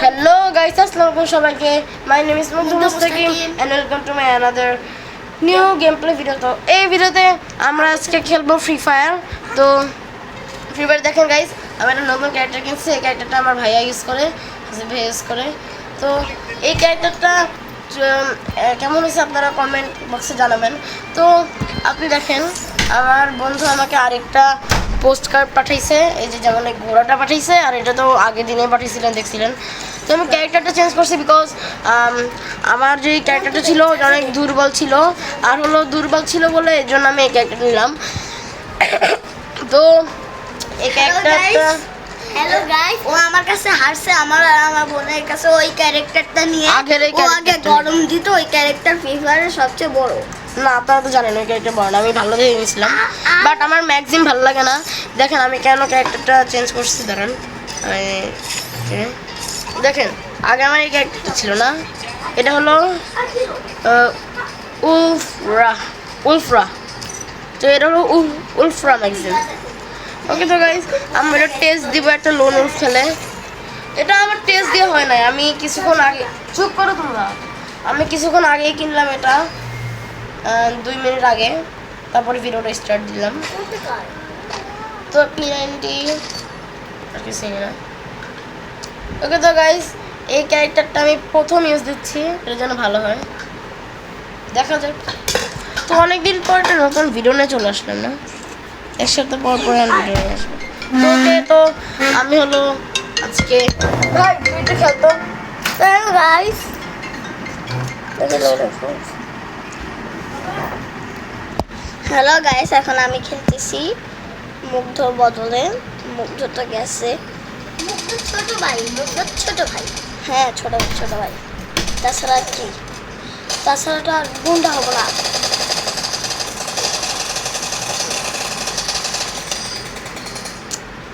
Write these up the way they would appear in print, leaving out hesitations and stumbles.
Hello guys, আসসালামু আলাইকুম সবাইকে। My name is Mustakim and welcome to my another new gameplay video। তো এই ভিডিওতে আমরা আজকে খেলবো ফ্রি ফায়ার। তো ফ্রি ফায়ার দেখেন গাইস, আমি একটা নতুন ক্যারেক্টার কিনছি। এই ক্যারেক্টারটা আমার ভাইয়া ইউজ করে, ভাইয়া ইউজ করে। তো এই ক্যারেক্টারটা কেমন হয়েছে আপনারা কমেন্ট বক্সে জানাবেন। তো আপনি দেখেন, আমার বন্ধু আমাকে আরেকটা পোস্ট কার্ড পাঠাইছে, এই যে যেমন এই ঘোড়াটা পাঠাইছে, আর এটা তো আগের দিনে পাঠিয়েছিলেন দেখছিলেন। তো আমি ক্যারেক্টারটা চেঞ্জ করছি বিকজ আমার যে ক্যারেক্টারটা ছিল ওটা অনেক দুর্বল ছিল, আর হলো দুর্বল ছিল বলে এই জন্য আমি এই ক্যারেক্টারটা নিলাম। তো এই ক্যারেক্টারটা হ্যালো গাইস, ও আমার কাছে হারছে, আমার আর আমার বোনের কাছে ওই ক্যারেক্টারটা নিয়ে ও আগে গরম দিত। ওই ক্যারেক্টার ফ্রি ফায়ারের সবচেয়ে বড়। না, আপনারা তো জানেন ওই ক্যারেক্টার বড় না, আমি ভালো দেখে নিয়েছিলাম, বাট আমার ম্যাক্সিমাম ভালো লাগে না। দেখেন আমি কেন ক্যারেক্টারটা চেঞ্জ করছি, দাঁড়ান। দেখেন আগে আমার এই ক্যারেক্টারটা ছিল না, এটা হলো উলফরা। তো এটা হলো উলফরা ম্যাক্সিমাম। ওকে তো গাইস, আমি এটা টেস্ট দিব একটা লোন উলফ খেলে। এটা আমার টেস্ট দিয়ে হয় নাই, আমি কিছুক্ষণ আগে, চুপ করো তোমরা, আমি কিছুক্ষণ আগেই কিনলাম এটা, 2 মিনিট আগে, তারপরে ভিডিওটা স্টার্ট দিলাম। তো P90 আর কিছু না। ওকে তো গাইস, এই ক্যারেক্টারটা আমি প্রথম ইউজ দিচ্ছি, এর জন্য ভালো হয়, দেখা যাক। তো অনেকদিন পর একটা নতুন ভিডিও নিয়ে চলে আসলাম না, এক সপ্তাহ পর পরে আমি ভিডিও নিয়ে আসবো। তো ওকে, তো আমি হলো আজকে ভাই এটা খেলতো গাইস, হ্যালো গাইস, এখন আমি খেলতেছি মুগ্ধ বদলে। মুগ্ধ তো গেছে, মুগ্ধ ছোট ভাই, মুগ্ধ ছোট ভাই, হ্যাঁ ছোট ভাই। তাছাড়া কি, তাছাড়া তো আর গুন্ডা হবো না।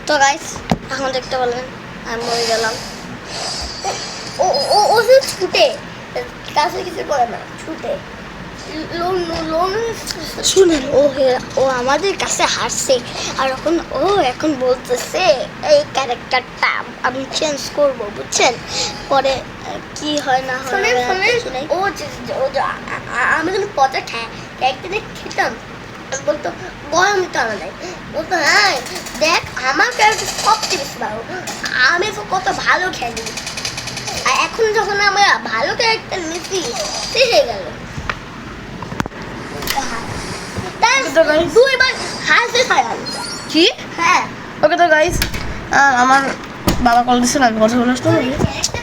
তো গাইস, এখন দেখতে পেলেন আমি মরে গেলাম। ও ও ও যে ছুটে, কাছে কিছু করে না, ছুটে। শুনেন, ও আমাদের কাছে হারছে, আর এখন বলতেছে এই ক্যারেক্টারটা আমি চেঞ্জ করব, বুঝছেন? পরে কি হয় না হয় ও আমি কিন্তু পচা ক্যারেক্টারে খেতাম, বলতো গরম টানা নাই, বলতো হ্যাঁ দেখ আমার ক্যারেক্টার সবচেয়ে বেশি ভালো, আমি তো কত ভালো খেলি। আর এখন যখন আমরা ভালো ক্যারেক্টার নিচ্ছি, ঠিক হয়ে গেল। কি? হ্যাঁ। ওকে তো গাইস, আমার বাবা কল দিছিল, আমি কথা বলে আসতে হবে।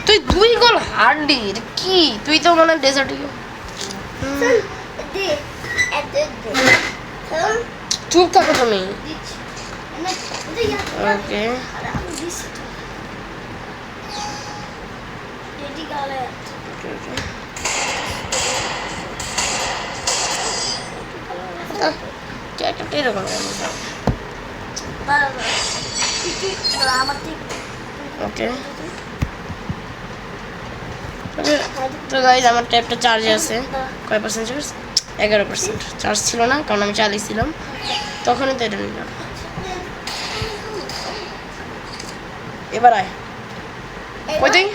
তুই 2 গোল হারলি, কি তুই তো মানে ডেজার্ট। চুপ থাকো তুমি। ওকে এরকম ওকে। তো গাইজ, আমার ট্যাবটা চার্জে আছে। কয় পার্সেন্ট চার্জ? 11% চার্জ ছিল না, কারণ আমি চালিয়েছিলাম তখনই, তো এটা নিলাম। এবার আয় কই তুই?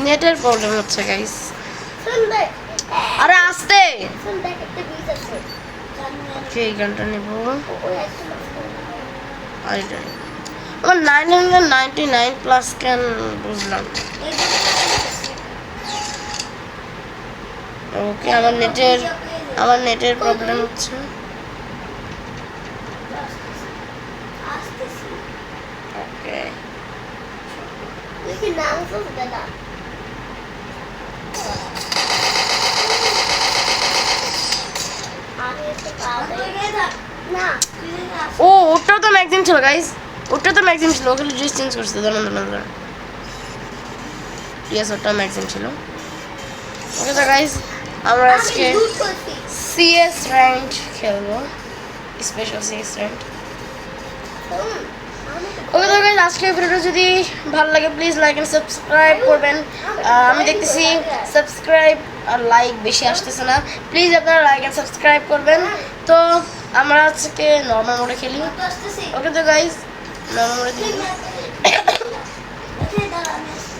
নেটের প্রবলেম হচ্ছে গাইস। আরে আস্তে, এই গানটা নেব। আমার 999 প্লাস কেন বুঝলাম। ওকে, আমার নেটের প্রবলেম হচ্ছে। ওকে ও ওটা তো ম্যাক্সিমাম ছিল গাইস, ওটা তো ম্যাক্সিম ছিল, ওখানে ড্রেস চেঞ্জ করছে ধরুন। ইয়েস, ওটা ম্যাক্সিম ছিল। ওকে তো গাইস, আমরা আজকে সিএস র্যাঙ্ক খেলবো, স্পেশাল সিএস র্যাঙ্ক। ওকে তো গাইস, আজকের ভিডিওটা যদি ভালো লাগে প্লিজ লাইক এন্ড সাবস্ক্রাইব করবেন। আমি দেখতেছি সাবস্ক্রাইব আর লাইক বেশি আসতেছে না, প্লিজ আপনারা লাইক এন্ড সাবস্ক্রাইব করবেন। তো আমরা আজকে নর্মাল মোডে খেলি। ওকে তো গাইস, নর্মাল মোডে খেলি।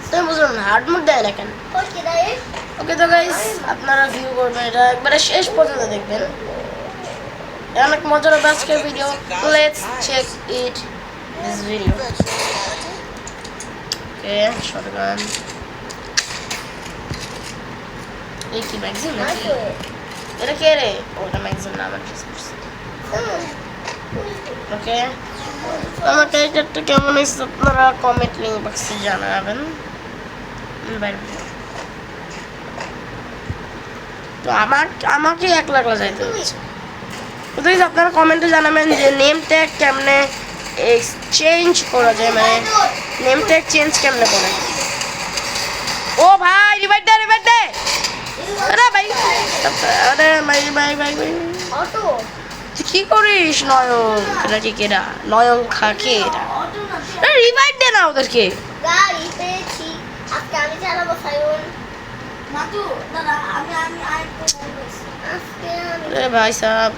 তুমি বুঝলাম না, হার্ড মোড দেয় না কেন? ওকে তো গাইস, আপনারা ভিউ করবেন, এটা একবারে শেষ পর্যন্ত দেখবেন, অনেক মজার হবে আজকের video. Let's check it this video. Okay, shotgun. এই কি ম্যাগজিন নাকি? এটা কে রে? ওটা ম্যাগজিন না, আমার ড্রেস পরছে। ওকে, আমার ক্যারেক্টারটা কেমন হয়েছে আপনারা কমেন্ট লিঙ্ক বক্সে জানাবেন। তো আমাকে একলা একলা যাইতে হচ্ছে। তো আপনারা কমেন্টে জানাবেন যে নেম ট্যাগ কেমনে চেঞ্জ করা যায়, মানে নেম ট্যাগ চেঞ্জ কেমনে করে। ও ভাই, রিভাইভ দে, রিভাইভ দে। আরে ভাই, আরে ভাই ভাই ভাই ভাই, তুই কি করিস? নয়ন নাকি কেডা? নয়ন খাকে এটা, রিভাইভ দে না ওদেরকে। গাড়ি পেয়েছি, আজকে আমি চালাবো সাইন। মাতু দাদা, আমি আরেকটু আজকে আরে ভাই সাহেব,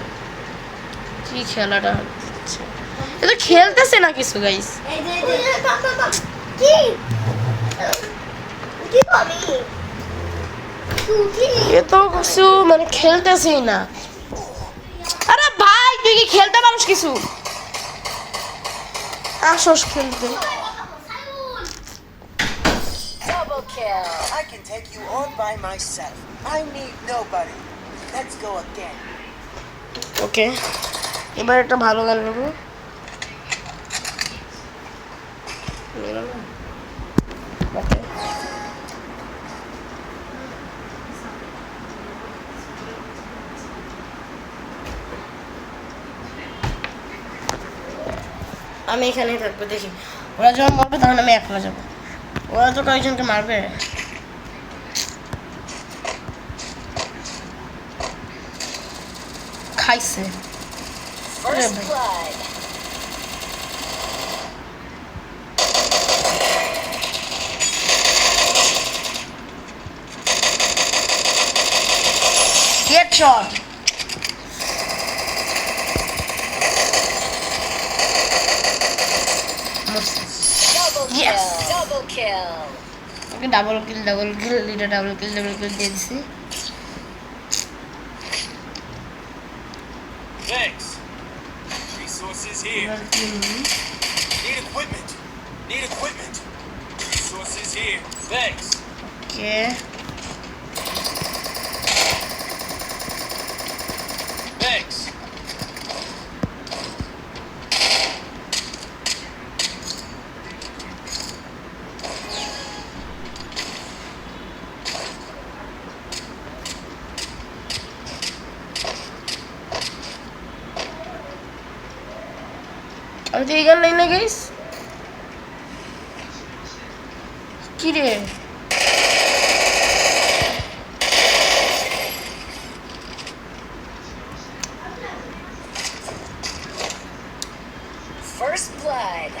কি খেলাটা হচ্ছে? এটা খেলতেছে না কিছু গাইস। এই যে কি কি করি কি এ তো কিছু মানে খেলতেছেই না। আরে ভাই, তুই কি খেলতে পারিস কিছু? আসস খেলতে। Double kill. I can take you on by myself. I need nobody. Let's go again. ওকে, এবার একটা ভালো গান নেব। ওকে, আমি এখানেই থাকবো, দেখি ওরা যখন মারবে তখন আমি একলা যাবো। ওরা তো কয়েকজনকে মারবে। খাইছে। First blood. Headshot. Double kill. Yes. Double kill. ওকে, ডাবল কিল এটা ডাবল কিল দিয়ে দিছি। Thanks. Resources here. এবার কি নিই? Need equipment. Need equipment. Resources here. Thanks. Okay, Thanks. আমি তো এই গান নাই না গাইস। কি রে? First blood.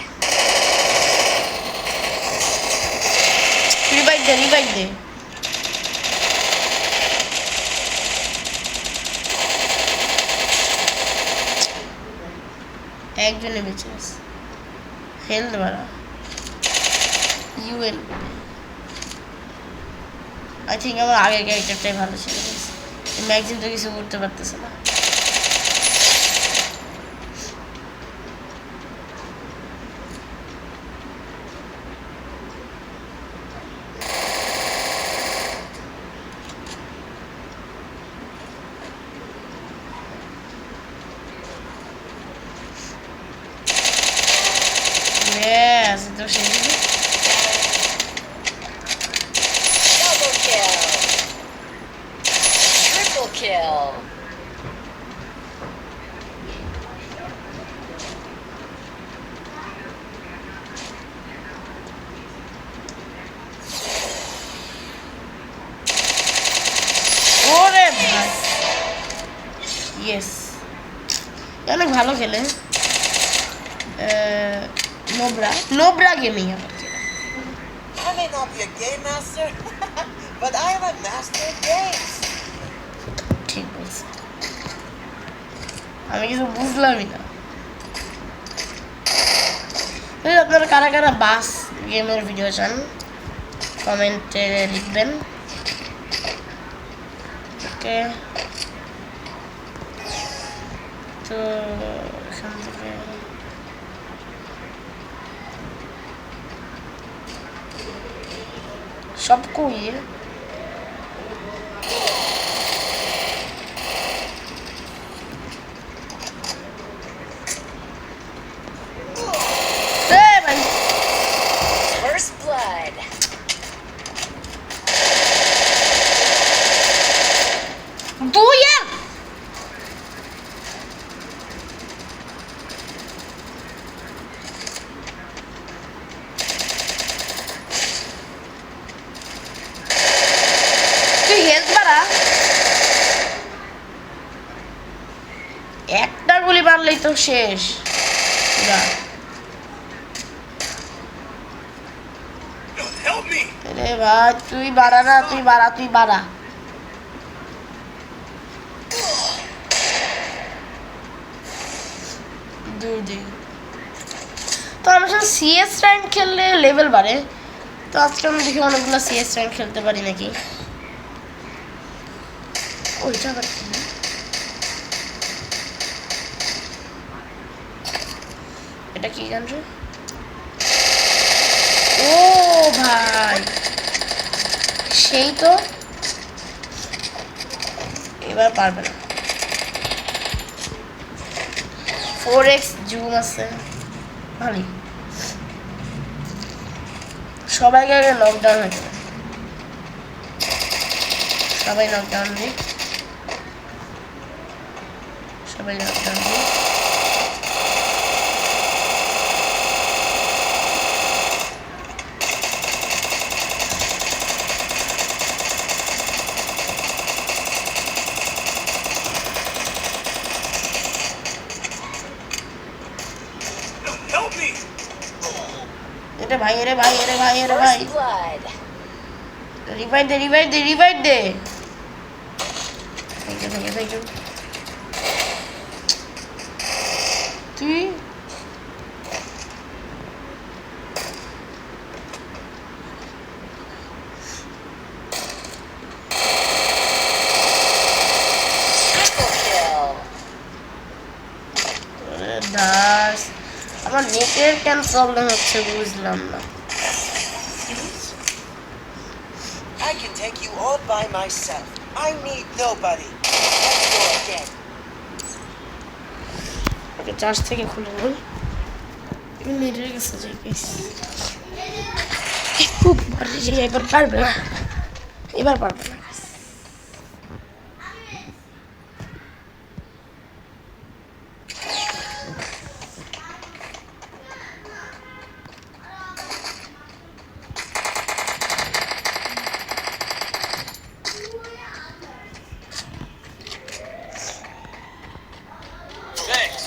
রিভাইভ দে, রিভাইভ দে। একজনে বেঁচে আছে, হেলথ বাড়া। ইউএল, আই থিঙ্ক আমার আগের ক্যারেক্টারটাই ভালো ছিল। ম্যাগজিন তো কিছু করতে পারতেছে না। Yes, তো সেই Double kill. Triple kill. অনেক ভালো খেলে Nubra gaming I may not be a game master, but I am a master of games. ঠিক বলছি আমি কিছু বুঝলামই না আপনারা কারা কারা বাস গেমের ভিডিও চান কমেন্টে লিখবেন ওকে তো এখান থেকে सबको ये First blood. दो यार তুই হেল্প বাড়া একটা গুলি মারলেই তো শেষ যা Help me! রে ভাই তুই বাড়া না তুই বাড়া দূর দে তো আমার সাথে সিএস র্যাঙ্ক খেললে লেভেল বাড়ে তো আজকে আমি দেখি অনেকগুলো সিএস র্যাঙ্ক খেলতে পারি নাকি ওইটা আবার কি এটা কি জানছো ও ভাই সেই তো এবার পারবে না 4x জুম আছে ভালোই সবাইকে আগে লকডাউন হয়েছে সবাই লকডাউন দিই সবাই লকডাউন দিই Help me! এটা ভাই এরে ভাই First blood. রিভাইভ দে থ্যাংক ইউ তুই Triple kill. দাস আমার নেটের কেন প্রবলেম হচ্ছে বুঝলাম না I can take you all by myself. I need nobody. Let's go again. Okay charge থেকে খুলে বল নেটের কাছে যাই প্লিজ খুব এবার পারবে না Thanks.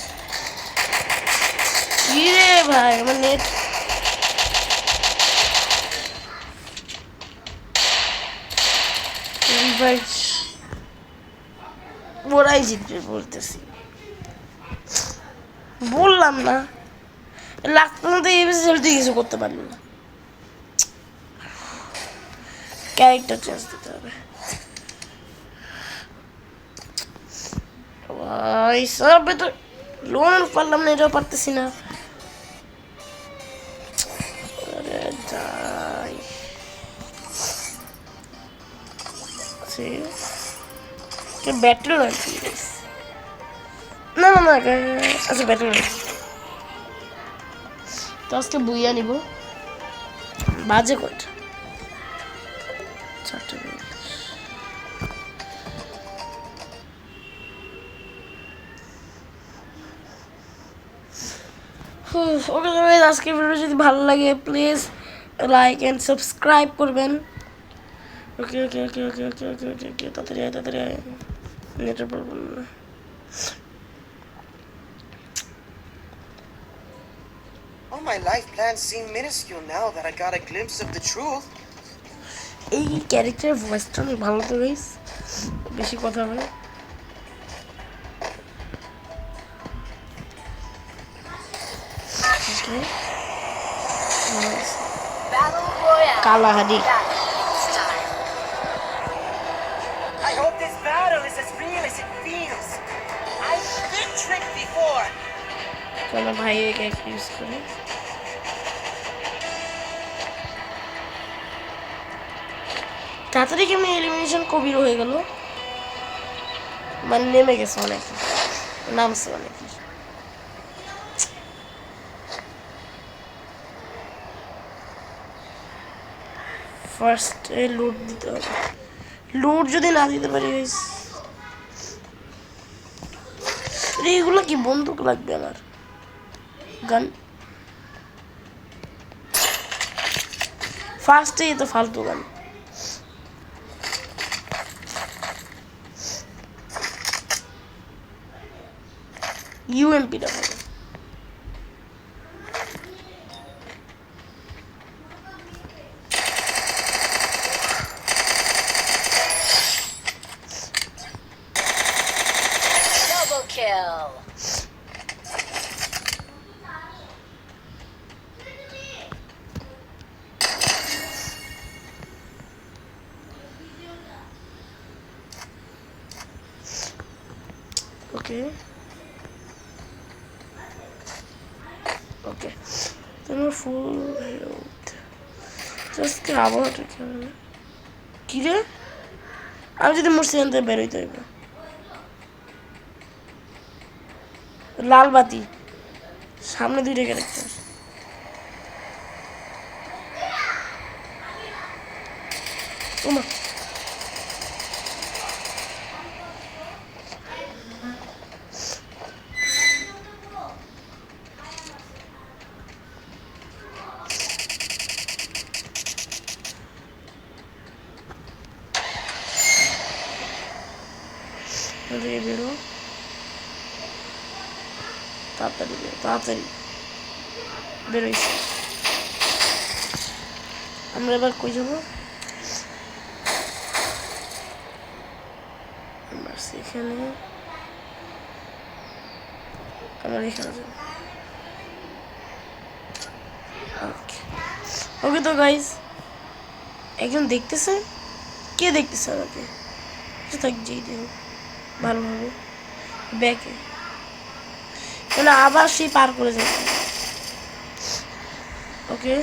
কি রে ভাই আমার নেট ওরাই জিতবে বলতেছি বললাম না লাস্ট পর্যন্ত এই বেশি কিছু করতে পারলি না ক্যারেক্টার চেঞ্জ দিতে হবে ভাই সব তো লোন পারলাম না এটাও পারতেছি না আরে যাই কে ব্যাটল নাকি না আচ্ছা ব্যাটল তো আজকে বুইয়া নিব বাজে কয়টা 4টা ওকে আজকে ভিডিও যদি ভালো লাগে প্লিজ লাইক এন্ড সাবস্ক্রাইব করবেন ওকে তাড়াতাড়ি নেটের প্রবলেম না All my life plans seem minuscule now that I got a glimpse of the truth. এই ক্যারেক্টারের ভয়েসটা অনেক ভালো তো গাইস, বেশি কথা বলে। Battle Royale. Kalahari This time. I hope this battle is as real as it feels. I've been tricked before. চলো ভাই এই ক্যারেক্টার ইউজ করি। তাড়াতাড়ি কেমনি এলিমিনেশন কবির হয়ে গেল, মানে নেমে গেছে অনেক, নামছে অনেক। ফার্স্ট লুট দিতে হবে, লুট যদি না দিতে পারি এইগুলো কি বন্দুক লাগবে আমার, গান ফার্স্টে তো ফালতু গান। ইউএমপিটা পাবো। Double kill. ওকে ওকে, তোমার ফুল হেলথ জাস্ট আবহাওয়াটা কেমন কি রে, আমি যদি মোর সেখান বেরোইতে হইব। লাল বাতি সামনে দুইটা ক্যারেক্টার, ওমা বেরো, তাড়াতাড়ি বেরো, তাড়াতাড়ি বেরোইছি। আমরা এবার কই যাব, আমরা সেখানে, আমরা এখানে যাব। ওকে ওকে, তো গাইস একজন দেখতেছে, কে দেখতেছে আমাকে, থাক যেই দেখো ভালোভাবে ব্যাকে, মানে আবার সেই পার করে যাবে। ওকে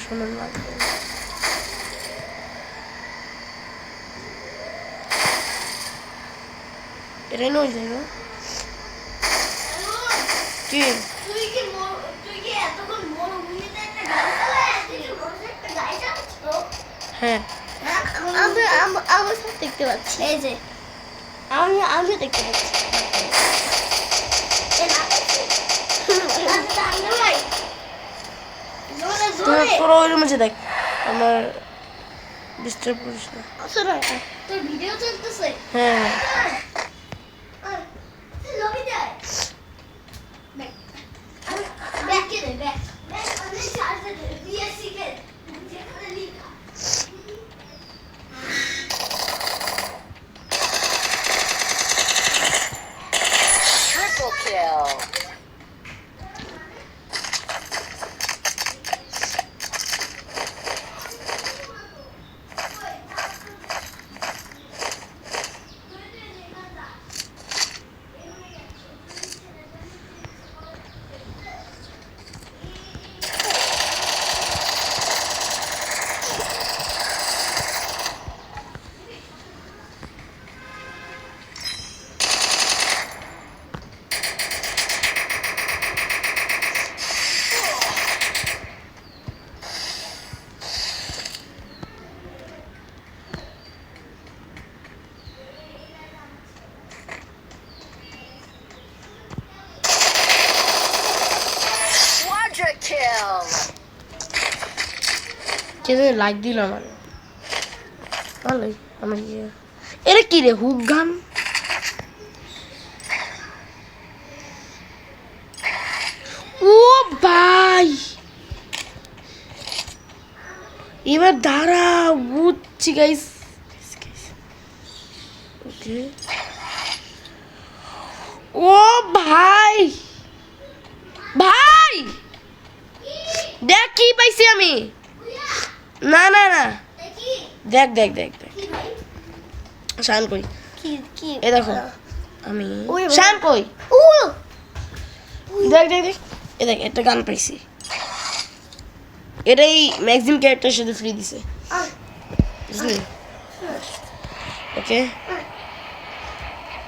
শোনার লাগবে, এটাই নয় জায়গা কি তুই কি এতক্ষণ মরুভূমিতে একটা গাড়ি চালাচ্ছিস? একটা গাড়ি চালাচ্ছিস? হ্যাঁ আমি সব দেখতে পাচ্ছি, এই যে আমি দেখতে পাচ্ছি। তোরা ওই রুমে যে দেখ, আমার ডিস্টার্ব করিস না। তোর ভিডিও চলতেছে? হ্যাঁ লবি যায় ব্যাকে দে, ব্যাক আমি চার্জে দে বিএসসি কে যেখানে লিখা। Triple kill. Quadra kill. কে লাইক দিল আমার, ভালোই আমার ইয়ে। এরা কি রে, হুক গান এবার দাঁড়া বুঝছি গাইস। ওকে ও ভাই ভাই দেখ কি পাইছি আমি। না না না দেখ দেখ দেখ দেখ শান কই কি কি এ দেখো আমি ওই বাবা। শান কই ও দেখ দেখ দেখ এ দেখ একটা গান পাইছি। এটাই ম্যাক্সিম ক্যারেক্টারের সাথে ফ্রি দিছে বুঝলি। ওকে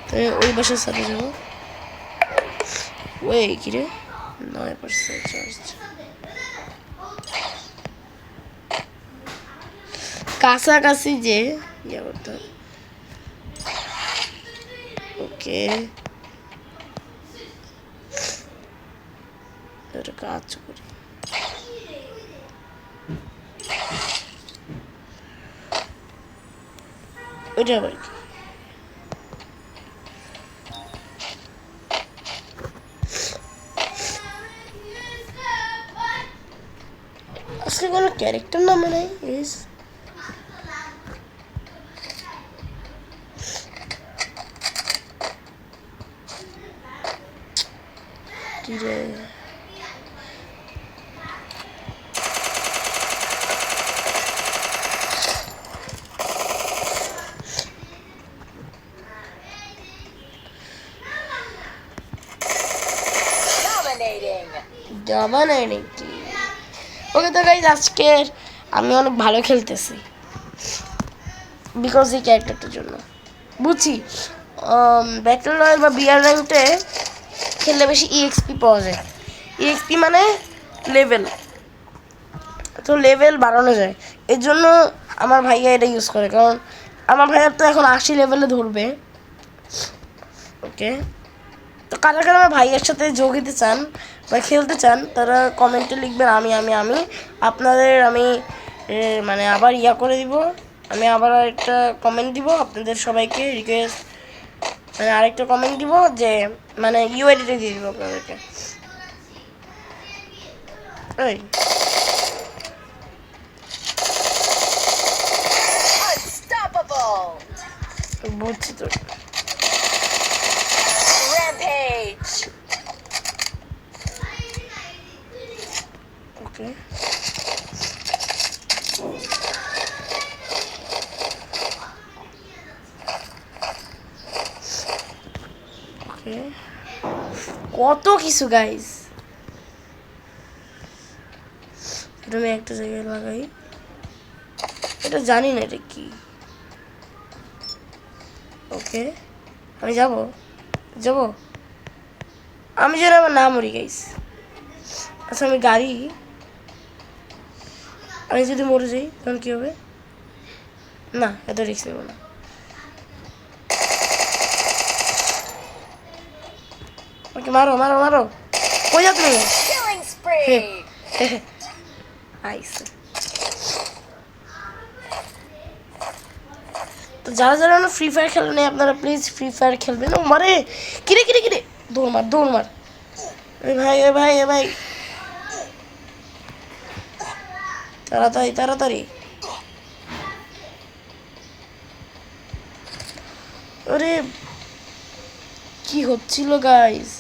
তুমি ওই বাসার সাথে যাবো। ওই কি রে 9% চার্জ। কাছাকাছি যে ইয়ে করতে হবে। ওকে একটা কাজ করি। ওইটা আবার কি আসলে কোনো ক্যারেক্টার নামে নাই ইস কি রে Dominating. যাবা নাই নাকি। ওকে তো গাইজ আজকের আমি অনেক ভালো খেলতেছি বিকজ এই ক্যারেক্টারটার জন্য বুঝছি। ব্যাটল রয়্যাল বা বিআর র্যাঙ্কতে খেললে বেশি ইএক্সপি পাওয়া যায়। ইএক্সপি মানে লেভেল, তো লেভেল বাড়ানো যায়। এর জন্য আমার ভাইয়া এটা ইউজ করে, কারণ আমার ভাইয়ার তো এখন 80 লেভেলে ধরবে। ওকে তো কারা কারা আমার ভাইয়ের সাথে যোগ দিতে চান বা খেলতে চান তারা কমেন্টে লিখবেন আমি আপনাদের মানে আবার ইয়া করে দিব। আমি আবার আরেকটা কমেন্ট দিব আপনাদের সবাইকে রিকোয়েস্ট, মানে আরেকটা কমেন্ট দিব যে মানে ইউআইডিটা দিয়ে দিব আপনাদেরকে। এই Unstoppable. বুঝছি তো। Rampage. ওকে ওকে কত কিছু গাইস। এটা আমি একটা জায়গায় লাগাই, এটা জানি না এটা কি। ওকে আমি যাব আমি যেন আমার নাম মরি গাইস। আচ্ছা আমি গাড়ি, আমি যদি মরে যাই তখন কি হবে? না এত রিস্ক নেব না। ওকে মারো মারো মারো, কই যাও তুমি? Killing spree. আইস তো যারা যারা ফ্রি ফায়ার খেলেন নাই আপনারা প্লিজ ফ্রি ফায়ার খেলবেন। ও মারে কিরে কিরে কিরে, দৌড় মার এ ভাই এ ভাই এ ভাই তাড়াতাড়ি তাড়াতাড়ি। আরে কি হচ্ছিল গাইস,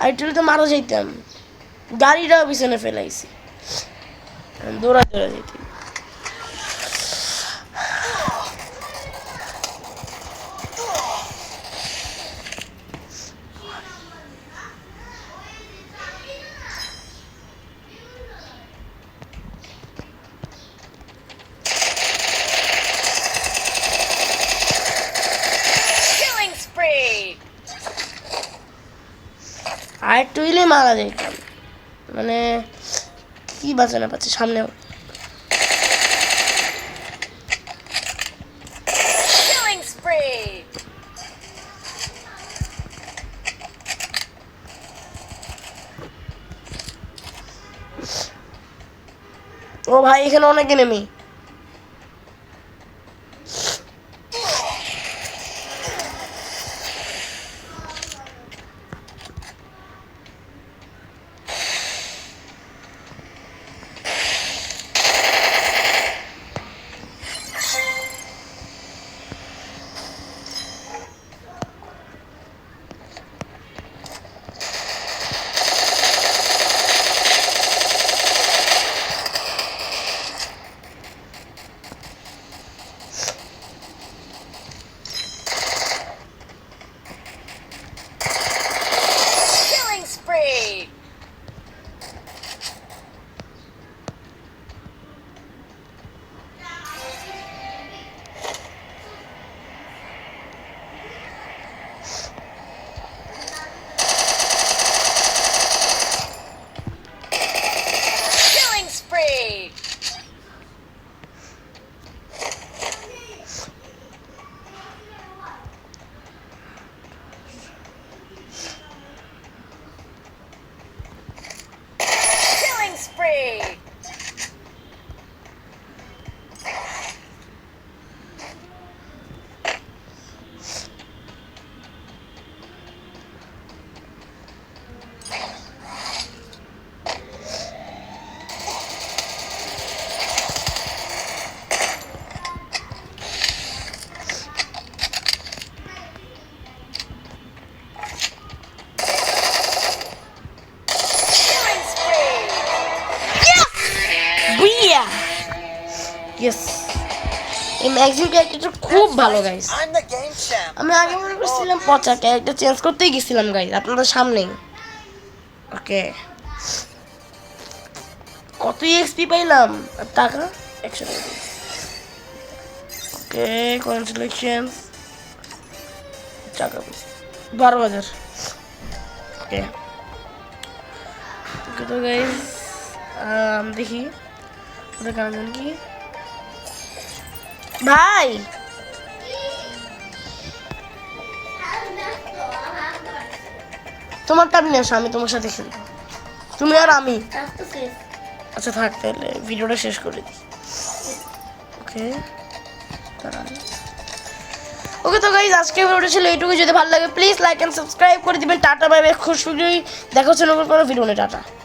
আইটেল তো মারা যাইতাম, গাড়িটাও পিছনে ফেলাইছি, দৌড়া যাইতাম। Killing spree. আর একটু হইলে মারা যাইতাম, মানে কি বাঁচানো পাচ্ছে সামনেও। Killing spree. ও ভাই এখানে অনেক এনিমি। ম্যাক্সিম ক্যারেক্টারটা খুব ভালো guys. I'm the game champ. আমি আগে মনে করছিলাম পচা ক্যারেক্টার চেঞ্জ করতেই গেছিলাম গাইস আপনাদের সামনেই। ওকে কত এক্সপি পাইলাম আর টাকা 100 টাকা। ওকে কনগ্রাচুলেশনস টাকা 12,000। ওকে ওকে তো গাইস দেখি ওদের কারণ কি ভাই তোমার টাইম নিয়ে আসো আমি তোমার সাথে খেলবো তুমি আর আমি। আচ্ছা থাক তাহলে ভিডিওটা শেষ করে দিই। ওকে ওকে তো গাইজ আজকে ভিডিওটা ছিল এইটুকু। যদি ভালো লাগে প্লিজ লাইক এন্ড সাবস্ক্রাইব করে দিবেন। টাটা বাই বাই, খুশি দেখা হচ্ছে নতুন কোনো ভিডিও নিয়ে। টাটা।